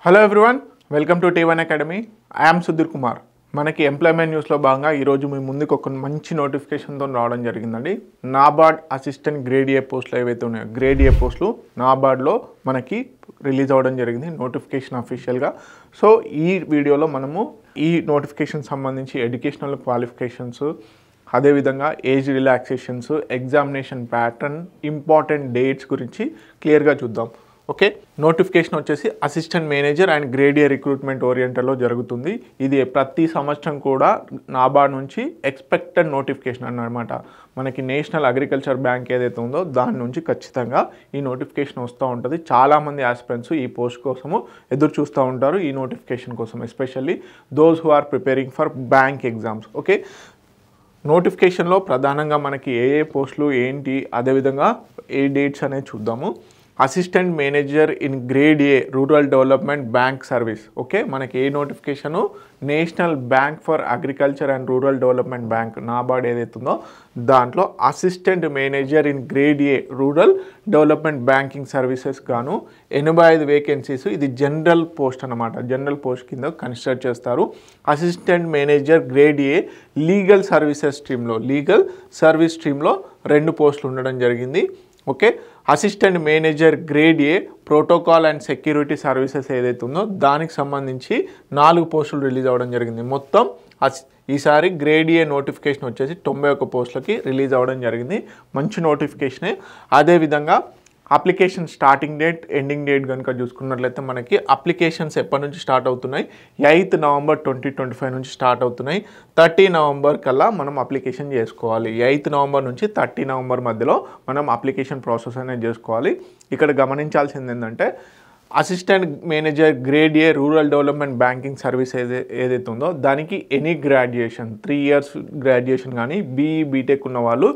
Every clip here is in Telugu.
Hello everyone, welcome to T1 academy. I am Sudheer Kumar. మనకి ఎంప్లాయ్మెంట్ న్యూస్లో భాగంగా ఈరోజు మీ ముందుకు ఒక మంచి నోటిఫికేషన్తో రావడం జరిగిందండి. నాబార్డ్ అసిస్టెంట్ గ్రేడ్ ఏ పోస్టులు ఏవైతే ఉన్నాయో గ్రేడ్ ఏ పోస్టులు నాబార్డ్లో మనకి రిలీజ్ అవ్వడం జరిగింది నోటిఫికేషన్ అఫీషియల్గా. సో ఈ వీడియోలో మనము ఈ నోటిఫికేషన్ సంబంధించి ఎడ్యుకేషనల్ క్వాలిఫికేషన్స్, అదేవిధంగా age relaxations, examination pattern, important dates గురించి క్లియర్గా చూద్దాం. ఓకే, నోటిఫికేషన్ వచ్చేసి assistant manager and grade A recruitment ఓరియంటెడ్లో జరుగుతుంది. ఇది ప్రతి సంవత్సరం కూడా నాబార్డ్ నుంచి ఎక్స్పెక్టెడ్ నోటిఫికేషన్ అన్నమాట. మనకి నేషనల్ అగ్రికల్చర్ బ్యాంక్ ఏదైతే ఉందో దాని నుంచి ఖచ్చితంగా ఈ నోటిఫికేషన్ వస్తూ ఉంటుంది. చాలామంది ఆస్పిరెంట్స్ ఈ పోస్ట్ కోసము ఎదురు చూస్తూ ఉంటారు, ఈ నోటిఫికేషన్ కోసం, especially those who are preparing for bank exams. Okay, నోటిఫికేషన్లో ప్రధానంగా మనకి ఏ పోస్టులు ఏంటి, అదేవిధంగా ఏ డేట్స్ అనేది చూద్దాము. Assistant manager in grade A rural development bank service. Okay, మనకి ఏ notification National Bank for Agriculture and Rural development bank NABARD ఏదైతే ఉందో దాంట్లో assistant manager in grade A rural development banking services గాను 85 వేకెన్సీస్. ఇది జనరల్ పోస్ట్ అనమాట, జనరల్ పోస్ట్ కింద కన్సిడర్ చేస్తారు. Assistant manager grade A legal services స్ట్రీమ్లో, లీగల్ సర్వీస్ స్ట్రీమ్లో 2 పోస్టులు ఉండడం జరిగింది. Okay, assistant manager grade A protocol and security services ఏదైతే ఉందో దానికి సంబంధించి 4 పోస్టులు రిలీజ్ అవ్వడం జరిగింది. మొత్తం ఈసారి గ్రేడ్ ఏ నోటిఫికేషన్ వచ్చేసి 91 పోస్టులకి రిలీజ్ అవ్వడం జరిగింది. మంచి నోటిఫికేషనే. అదేవిధంగా application starting date, ending date కనుక చూసుకున్నట్లయితే మనకి అప్లికేషన్స్ ఎప్పటి నుంచి స్టార్ట్ అవుతున్నాయి, 8 నవంబర్ 2025 నుంచి స్టార్ట్ అవుతున్నాయి. 30 నవంబర్ కల్లా మనం అప్లికేషన్ చేసుకోవాలి. 8 నవంబర్ నుంచి 30 నవంబర్ మధ్యలో మనం అప్లికేషన్ ప్రాసెస్ అనేది చేసుకోవాలి. ఇక్కడ గమనించాల్సింది ఏంటంటే assistant manager grade A rural development banking service ఏదైతే ఉందో దానికి ఎనీ గ్రాడ్యుయేషన్, 3 ఇయర్స్ గ్రాడ్యుయేషన్ కానీ బీఈ బీటెక్ ఉన్న వాళ్ళు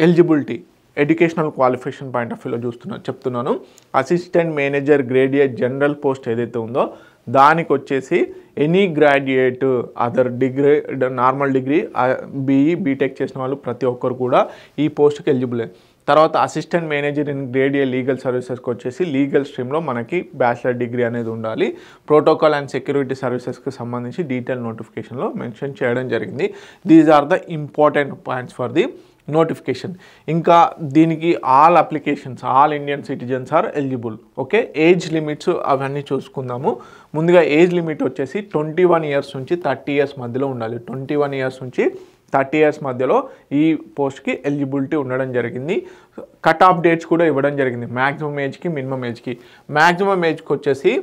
eligibility, educational qualification point of వ్యూలో చెప్తున్నాను. Assistant manager grade A general post ఏదైతే ఉందో దానికి వచ్చేసి any graduate, other degree, normal degree, BE BTech చేసిన వాళ్ళు ప్రతి ఒక్కరు కూడా ఈ పోస్ట్కి ఎలిజిబుల్. తర్వాత assistant manager in grade A legal సర్వీసెస్కి వచ్చేసి లీగల్ స్ట్రీమ్లో మనకి బ్యాచిలర్ డిగ్రీ అనేది ఉండాలి. ప్రోటోకాల్ అండ్ సెక్యూరిటీ సర్వీసెస్కి సంబంధించి డీటెయిల్ నోటిఫికేషన్లో మెన్షన్ చేయడం జరిగింది. These are the important points for the notification. ఇంకా దీనికి all applications, all Indian citizens are eligible. Okay, age limits అవన్నీ చూసుకుందాము. ముందుగా ఏజ్ లిమిట్ వచ్చేసి 21 ఇయర్స్ నుంచి 30 ఇయర్స్ మధ్యలో ఉండాలి. 21 ఇయర్స్ నుంచి 30 ఇయర్స్ మధ్యలో ఈ పోస్ట్కి ఎలిజిబిలిటీ ఉండడం జరిగింది. కట్ ఆఫ్ డేట్స్ కూడా ఇవ్వడం జరిగింది, మ్యాక్సిమం ఏజ్కి మినిమం ఏజ్కి. మ్యాక్సిమం ఏజ్కి వచ్చేసి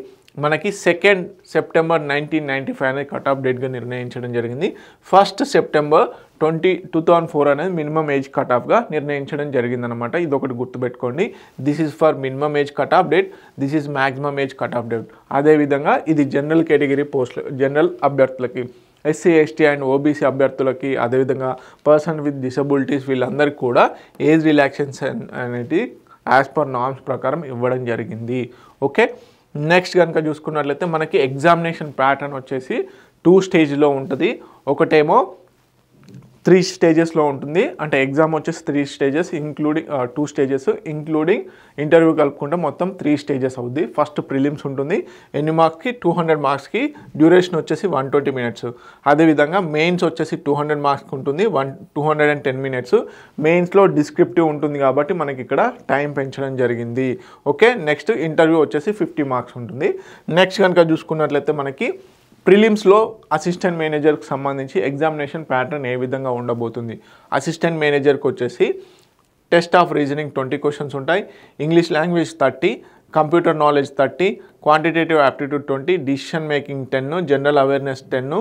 మనకి 2 సెప్టెంబర్ 1995 అనేది కట్ ఆఫ్ డేట్గా నిర్ణయించడం జరిగింది. 1 సెప్టెంబర్ 2004 అనేది మినిమం ఏజ్ కట్ ఆఫ్గా నిర్ణయించడం జరిగిందనమాట. ఇది ఒకటి గుర్తుపెట్టుకోండి. This is for minimum age cut off date, this is maximum age cut off date. అదేవిధంగా ఇది జనరల్ కేటగిరీ పోస్టులు, జనరల్ అభ్యర్థులకి, ఎస్సీ ఎస్టీ అండ్ ఓబీసీ అభ్యర్థులకి, అదేవిధంగా పర్సన్ విత్ డిసబిలిటీస్ వీళ్ళందరికీ కూడా ఏజ్ రిలాక్సేషన్ అనేది యాజ్ పర్ నార్మ్స్ ప్రకారం ఇవ్వడం జరిగింది. ఓకే, నెక్స్ట్ కనుక చూసుకున్నట్లయితే మనకి ఎగ్జామినేషన్ ప్యాటర్న్ వచ్చేసి 2 స్టేజ్లో ఉంటుంది. ఒకటేమో 3 స్టేజెస్లో ఉంటుంది. అంటే ఎగ్జామ్ వచ్చేసి 3 stages including 2 stages including interview కలుపుకుంటే మొత్తం 3 స్టేజెస్ అవుద్ది. ఫస్ట్ ప్రిలిమ్స్ ఉంటుంది, ఎన్ని మార్క్స్కి 200 మార్క్స్కి, డ్యూరేషన్ వచ్చేసి 120 మినిట్స్. అదేవిధంగా మెయిన్స్ వచ్చేసి 200 మార్క్స్కి ఉంటుంది, 210 మినిట్స్. మెయిన్స్లో డిస్క్రిప్టివ్ ఉంటుంది కాబట్టి మనకి ఇక్కడ టైం పెంచడం జరిగింది. ఓకే, నెక్స్ట్ ఇంటర్వ్యూ వచ్చేసి 50 మార్క్స్ ఉంటుంది. నెక్స్ట్ కనుక చూసుకున్నట్లయితే మనకి ప్రిలిమ్స్లో అసిస్టెంట్ మేనేజర్కి సంబంధించి ఎగ్జామినేషన్ ప్యాటర్న్ ఏ విధంగా ఉండబోతుంది. అసిస్టెంట్ మేనేజర్కి వచ్చేసి టెస్ట్ ఆఫ్ రీజనింగ్ 20 క్వశ్చన్స్ ఉంటాయి, English language 30, computer knowledge 30, quantitative aptitude 20, decision making 10, general awareness 10,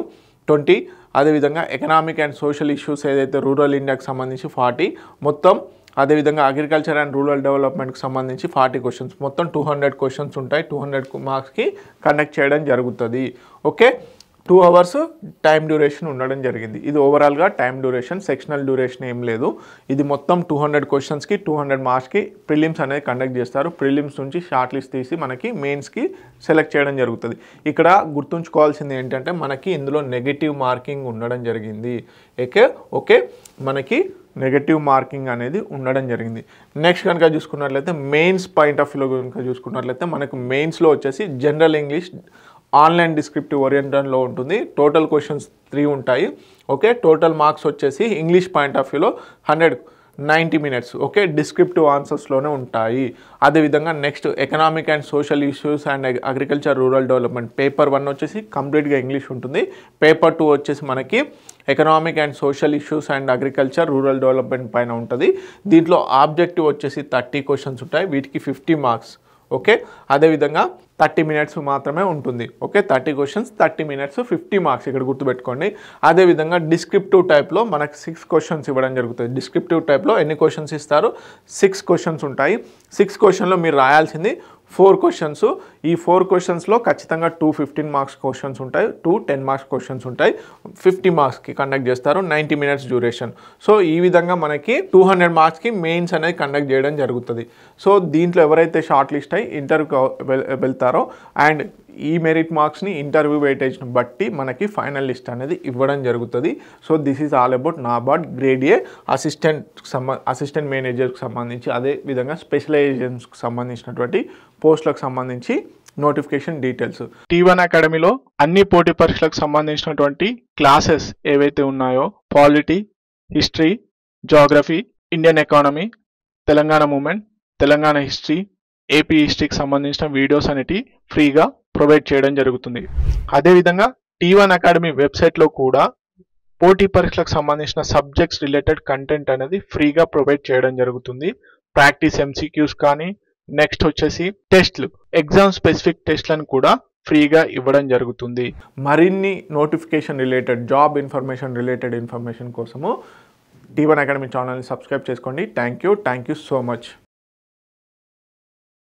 20. అదేవిధంగా ఎకనామిక్ అండ్ సోషల్ ఇష్యూస్ ఏదైతే రూరల్ ఇండియాకి సంబంధించి 40 మొత్తం. అదేవిధంగా అగ్రికల్చర్ అండ్ రూరల్ డెవలప్మెంట్కి సంబంధించి 40 క్వశ్చన్స్, మొత్తం 200 క్వశ్చన్స్ ఉంటాయి. 200 మార్క్స్కి కండక్ట్ చేయడం జరుగుతుంది. ఓకే, 2 అవర్స్ టైం డ్యూరేషన్ ఉండడం జరిగింది. ఇది ఓవరాల్గా టైం డ్యూరేషన్, సెక్షనల్ డ్యూరేషన్ ఏం లేదు. ఇది మొత్తం 200 క్వశ్చన్స్కి 200 మార్క్స్కి ప్రిలిమ్స్ అనేది కండక్ట్ చేస్తారు. ప్రిలిమ్స్ నుంచి షార్ట్ లిస్ట్ తీసి మనకి మెయిన్స్కి సెలెక్ట్ చేయడం జరుగుతుంది. ఇక్కడ గుర్తుంచుకోవాల్సింది ఏంటంటే మనకి ఇందులో నెగటివ్ మార్కింగ్ ఉండడం జరిగింది. ఓకే, మనకి నెగటివ్ మార్కింగ్ అనేది ఉండడం జరిగింది. నెక్స్ట్ కనుక చూసుకున్నట్లయితే మెయిన్స్ పాయింట్ ఆఫ్ వ్యూలో కనుక చూసుకున్నట్లయితే మనకు మెయిన్స్లో వచ్చేసి జనరల్ ఇంగ్లీష్ ఆన్లైన్ డిస్క్రిప్టివ్ ఓరియంటెడ్లో ఉంటుంది. టోటల్ క్వశ్చన్స్ 3 ఉంటాయి. ఓకే, టోటల్ మార్క్స్ వచ్చేసి ఇంగ్లీష్ పాయింట్ ఆఫ్ వ్యూలో 90 minutes. ఓకే, డిస్క్రిప్టివ్ ఆన్సర్స్లోనే ఉంటాయి. అదేవిధంగా next economic and social issues and agriculture rural development paper 1 వచ్చేసి కంప్లీట్గా ఇంగ్లీష్ ఉంటుంది. పేపర్ 2 వచ్చేసి మనకి economic and social issues and agriculture rural development పైన ఉంటుంది. దీంట్లో ఆబ్జెక్టివ్ వచ్చేసి 30 క్వశ్చన్స్ ఉంటాయి. వీటికి 50 మార్క్స్. ఓకే, అదేవిధంగా 30 minutes మాత్రమే ఉంటుంది. ఓకే, 30 questions 30 minutes 50 మార్క్స్ ఇక్కడ గుర్తుపెట్టుకోండి. అదేవిధంగా డిస్క్రిప్టివ్ టైప్లో మనకు 6 questions ఇవ్వడం జరుగుతుంది. డిస్క్రిప్టివ్ టైప్లో ఎన్ని క్వశ్చన్స్ ఇస్తారు? 6 questions ఉంటాయి. 6 questionలో మీరు రాయాల్సింది 4 questions. ఈ 4 questionsలో ఖచ్చితంగా 2 15 marks క్వశ్చన్స్ ఉంటాయి, 2 10 marks క్వశ్చన్స్ ఉంటాయి. 50 మార్క్స్కి కండక్ట్ చేస్తారు. 90 minutes డ్యూరేషన్. సో ఈ విధంగా మనకి 200 మార్క్స్కి మెయిన్స్ అనేది కండక్ట్ చేయడం జరుగుతుంది. సో దీంట్లో ఎవరైతే షార్ట్ లిస్ట్ అయ్యి ఇంటర్వ్యూకి వెళ్తారో అండ్ ఈ మెరిట్ మార్క్స్ని ఇంటర్వ్యూ వెయిటేజ్ని బట్టి మనకి ఫైనల్ లిస్ట్ అనేది ఇవ్వడం జరుగుతుంది. So this is all about NABARD grade A assistant మేనేజర్కి సంబంధించి, అదే విధంగా స్పెషలైజేషన్స్కి సంబంధించినటువంటి పోస్టులకు సంబంధించి నోటిఫికేషన్ డీటెయిల్స్. T1 అకాడమీలో అన్ని పోటీ పరీక్షలకు సంబంధించినటువంటి క్లాసెస్ ఏవైతే ఉన్నాయో polity, history, geography, Indian economy, Telangana movement, Telangana history, AP హిస్టరీకి సంబంధించిన వీడియోస్ అనేవి ఫ్రీగా ప్రొవైడ్ చేయడం జరుగుతుంది. అదేవిధంగా T1 అకాడమీ వెబ్సైట్లో కూడా పోటీ పరీక్షలకు సంబంధించిన సబ్జెక్ట్స్ రిలేటెడ్ కంటెంట్ అనేది ఫ్రీగా ప్రొవైడ్ చేయడం జరుగుతుంది. ప్రాక్టీస్ MCQs కానీ, నెక్స్ట్ వచ్చేసి టెస్ట్లు, ఎగ్జామ్ స్పెసిఫిక్ టెస్ట్లను కూడా ఫ్రీగా ఇవ్వడం జరుగుతుంది. మరిన్ని నోటిఫికేషన్ రిలేటెడ్ జాబ్ ఇన్ఫర్మేషన్ కోసము T1 అకాడమీ ఛానల్ని సబ్స్క్రైబ్ చేసుకోండి. Thank you so much.